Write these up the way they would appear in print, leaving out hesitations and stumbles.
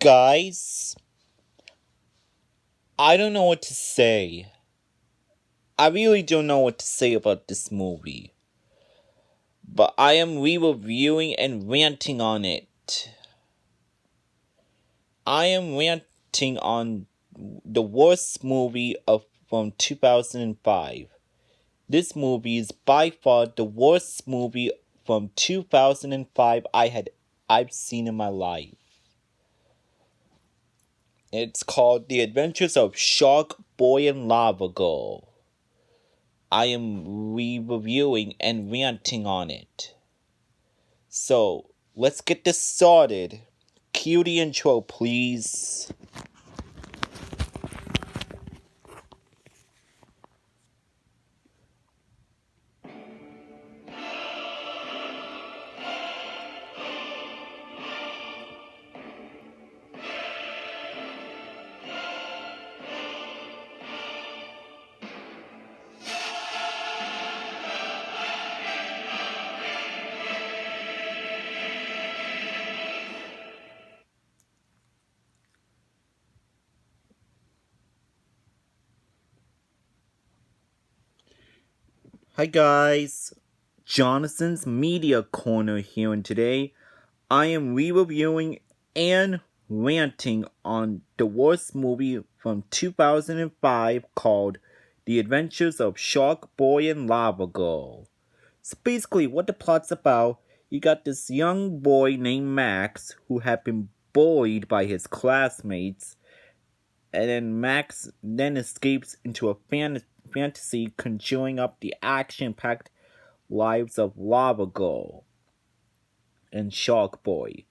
Guys, I don't know what to say. I really don't know what to say about this movie. But I am re-reviewing and ranting on it. I am ranting on the worst movie from 2005. This movie is by far the worst movie from 2005 I've seen in my life. It's called The Adventures of Sharkboy and Lavagirl. I am re-reviewing and ranting on it. So, let's get this started. Cue the intro, please. Hi guys, Jonathan's Media Corner here, and today I am re-reviewing and ranting on the worst movie from 2005 called The Adventures of Sharkboy and Lavagirl. So basically what the plot's about, you got this young boy named Max who had been bullied by his classmates, and then Max then escapes into a fantasy conjuring up the action-packed lives of Lavagirl and Sharkboy.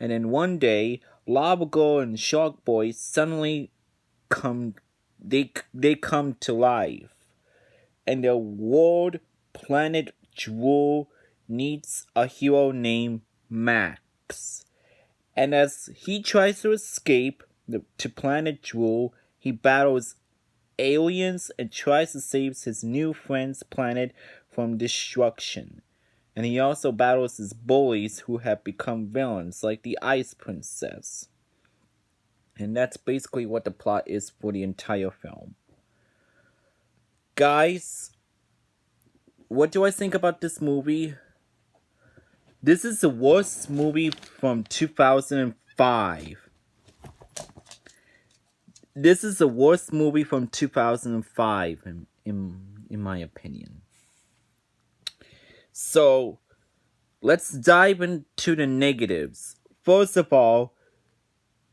And then one day, Lavagirl and Sharkboy suddenly come they come to life. And their world, planet Jewel, needs a hero named Max. And as he tries to escape to planet Jewel, he battles aliens and tries to save his new friend's planet from destruction. And he also battles his bullies who have become villains, like the Ice Princess. And that's basically what the plot is for the entire film. Guys, what do I think about this movie? This is the worst movie from 2005. This is the worst movie from 2005, in my opinion. So, let's dive into the negatives. First of all,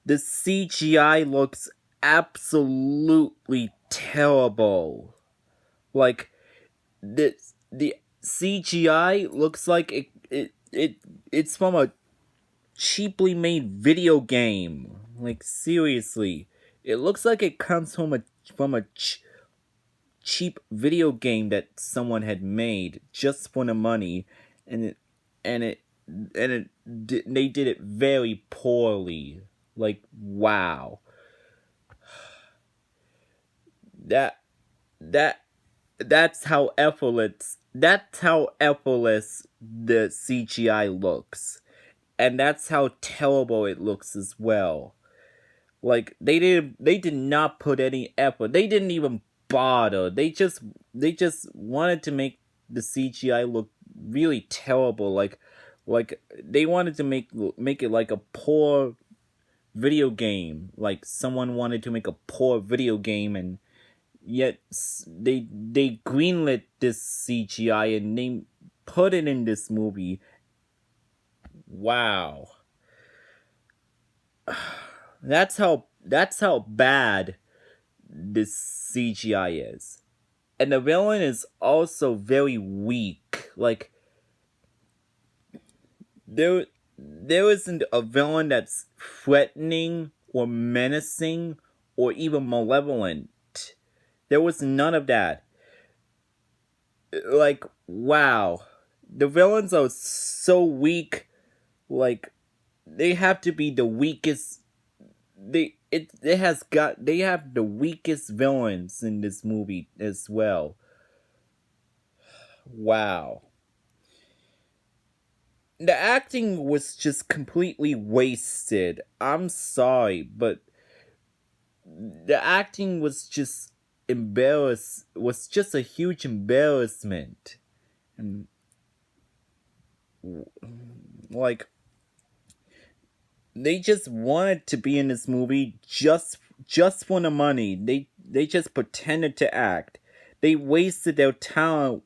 the CGI looks absolutely terrible. Like, the CGI looks like it's from a cheaply made video game. Like, seriously. It looks like it comes from a cheap video game that someone had made just for the money, and it and it they did it very poorly. Like, wow. That that that's how effortless the CGI looks. And that's how terrible it looks as well. Like, they did not put any effort. They didn't even bother. They just wanted to make the CGI look really terrible. Like they wanted to make it like a poor video game. Like someone wanted to make a poor video game, and yet they greenlit this CGI and they put it in this movie. Wow. That's how bad this CGI is. And the villain is also very weak. Like, there isn't a villain that's threatening or menacing or even malevolent. There was none of that. Like, wow. The villains are so weak. Like, they have to be the weakest. They have the weakest villains in this movie as well. Wow. the acting was just completely wasted. I'm sorry, but the acting was just was just a huge embarrassment. And like they just wanted to be in this movie just for the money. They just pretended to act. They wasted their talent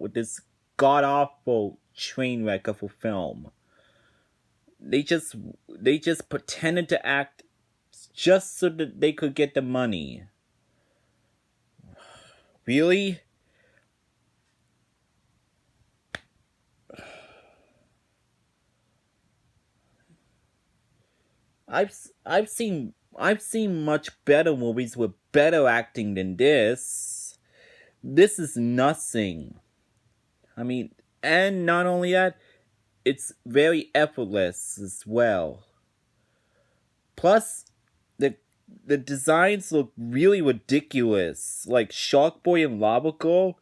with this god awful train wreck of a film. They just they just pretended to act just so that they could get the money. Really? I've seen much better movies with better acting than this. This is nothing. I mean, and not only that, it's very effortless as well. Plus, the the designs look really ridiculous. Like Sharkboy and Lavagirl,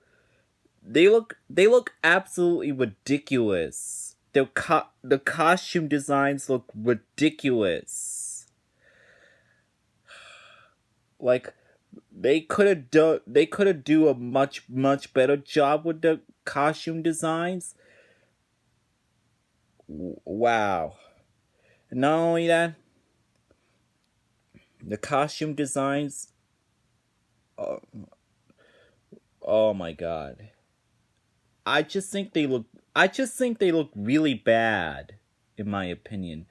they look absolutely ridiculous. The costume designs look ridiculous. Like they could have do a much better job with the costume designs. Wow. Not only that, the costume designs. Oh, oh my god. I just think they look. I just think they look really bad, in my opinion.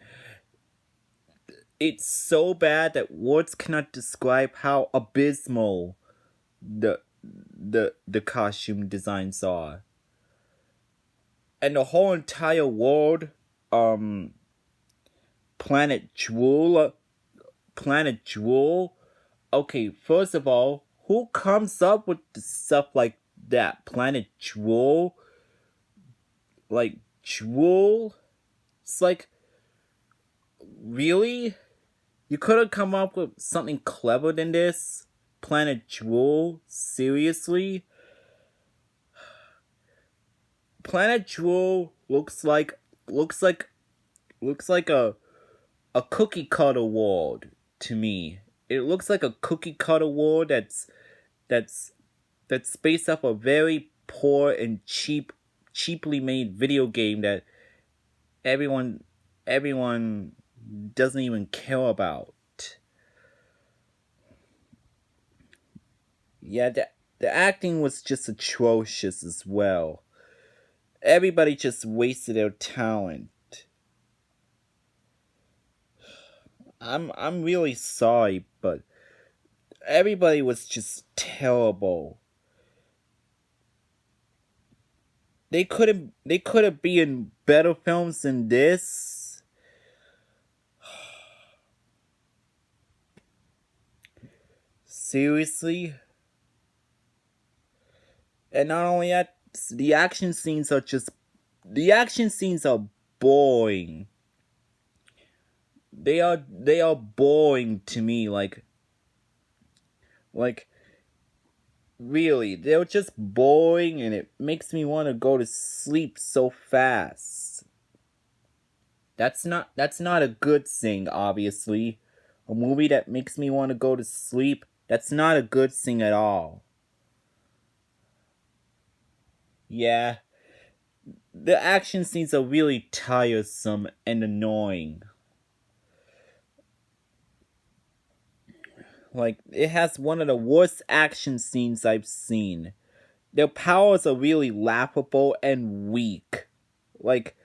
It's so bad that words cannot describe how abysmal the costume designs are, and the whole entire world, um, Planet Jewel, Planet Jewel. Okay, first of all, who comes up with stuff like that? Planet Jewel, like Jewel. It's like, really? You could have come up with something clever than this? Planet Jewel? Seriously? Planet Jewel looks like looks like a cookie cutter world to me. It looks like a cookie cutter world that's that's based off a very poor and cheaply made video game that everyone everyone doesn't even care about. Yeah, the acting was just atrocious as well. Everybody just wasted their talent. I'm really sorry, but everybody was just terrible. They couldn't be in better films than this. Seriously? And not only that, the action scenes are boring. They are boring to me, like really, they're just boring and it makes me want to go to sleep so fast. That's not a good thing, obviously. A movie that makes me want to go to sleep, that's not a good thing at all. Yeah, the action scenes are really tiresome and annoying. Like, it has one of the worst action scenes I've seen. Their powers are really laughable and weak. Like,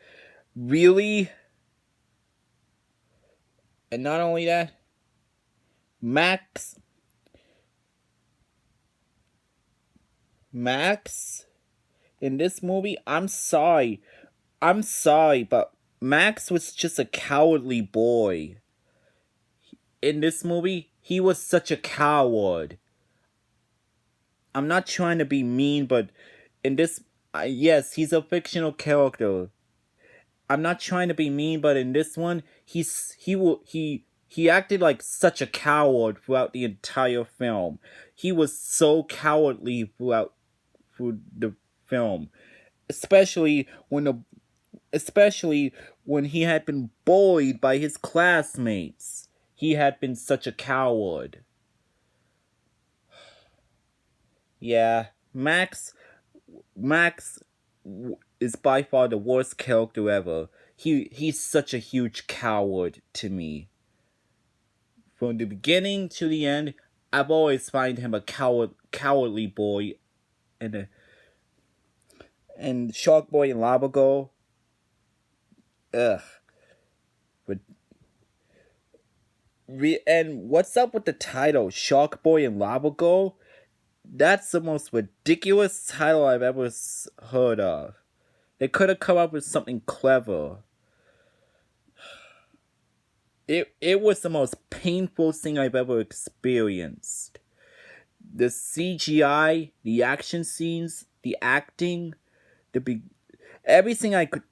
really? And not only that, Max. Max? In this movie, I'm sorry. I'm sorry, but Max was just a cowardly boy. In this movie, he was such a coward. I'm not trying to be mean, but in this, yes, he's a fictional character. I'm not trying to be mean, but in this one, he acted like such a coward throughout the entire film. He was so cowardly through the film, especially especially when he had been bullied by his classmates. He had been such a coward. Yeah, Max is by far the worst character ever. He's such a huge coward to me. From the beginning to the end, I've always find him a cowardly boy, and Sharkboy and Lavagirl. Ugh. But and what's up with the title, Sharkboy and Lavagirl? That's the most ridiculous title I've ever heard of. They could have come up with something clever. It was the most painful thing I've ever experienced. The CGI, the action scenes, the acting, everything I could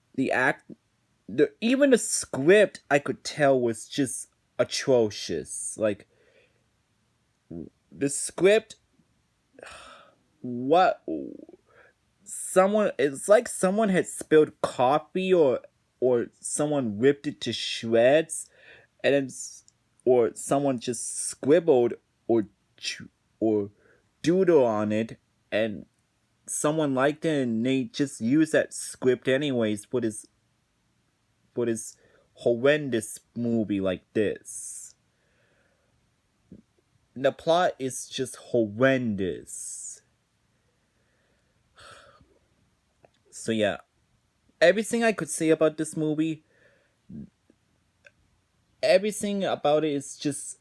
even the script I could tell was just atrocious. Like the script, what it's like someone had spilled coffee or someone ripped it to shreds, and then or someone just scribbled or doodle on it, and someone liked it and they just used that script anyways for this horrendous movie like this. The plot is just horrendous. So yeah, everything I could say about this movie, everything about it is just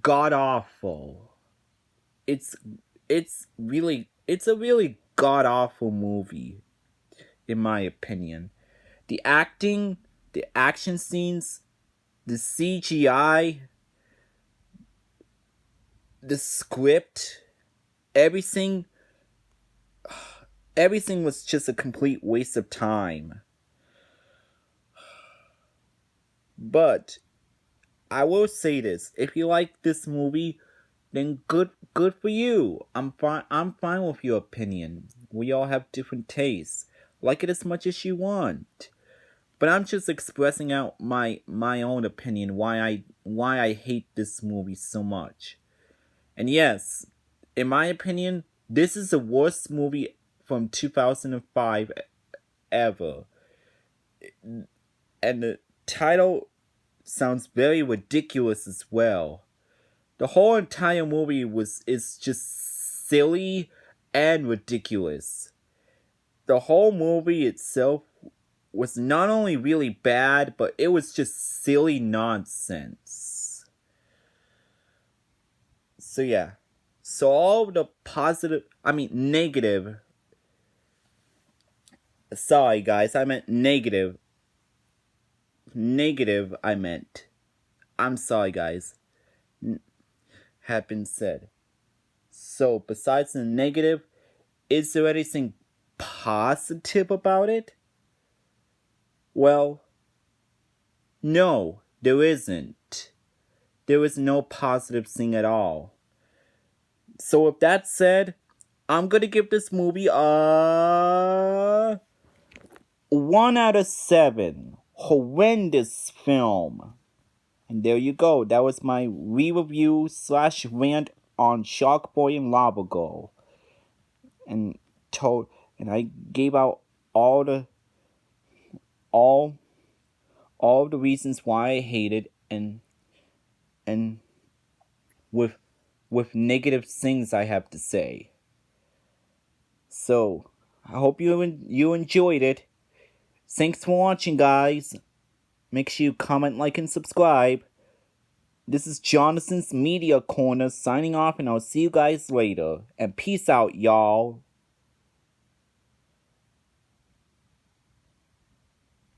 god awful. It's a really god awful movie, in my opinion. The acting, the action scenes, the CGI, the script, everything was just a complete waste of time. But I will say this, if you like this movie, then good for you. I'm fine with your opinion. We all have different tastes. Like it as much as you want. But I'm just expressing out my own opinion why I hate this movie so much. And yes, in my opinion, this is the worst movie from 2005 ever. And the title sounds very ridiculous as well. The whole entire movie is just silly and ridiculous. The whole movie itself was not only really bad, but it was just silly nonsense. So yeah. So all the negative. Sorry guys, I meant negative. Negative, I meant. I'm sorry guys. Have been said. So besides the negative, is there anything positive about it? Well, no, there isn't. There is no positive thing at all. So with that said, I'm gonna give this movie a 1 out of 7. Horrendous film. And there you go. That was my re-review / rant on Sharkboy and Lavagirl. And I gave out all the reasons why I hate it, and with negative things I have to say. So I hope you enjoyed it. Thanks for watching, guys. Make sure you comment, like, and subscribe. This is Jonathan's Media Corner signing off, and I'll see you guys later. And peace out, y'all.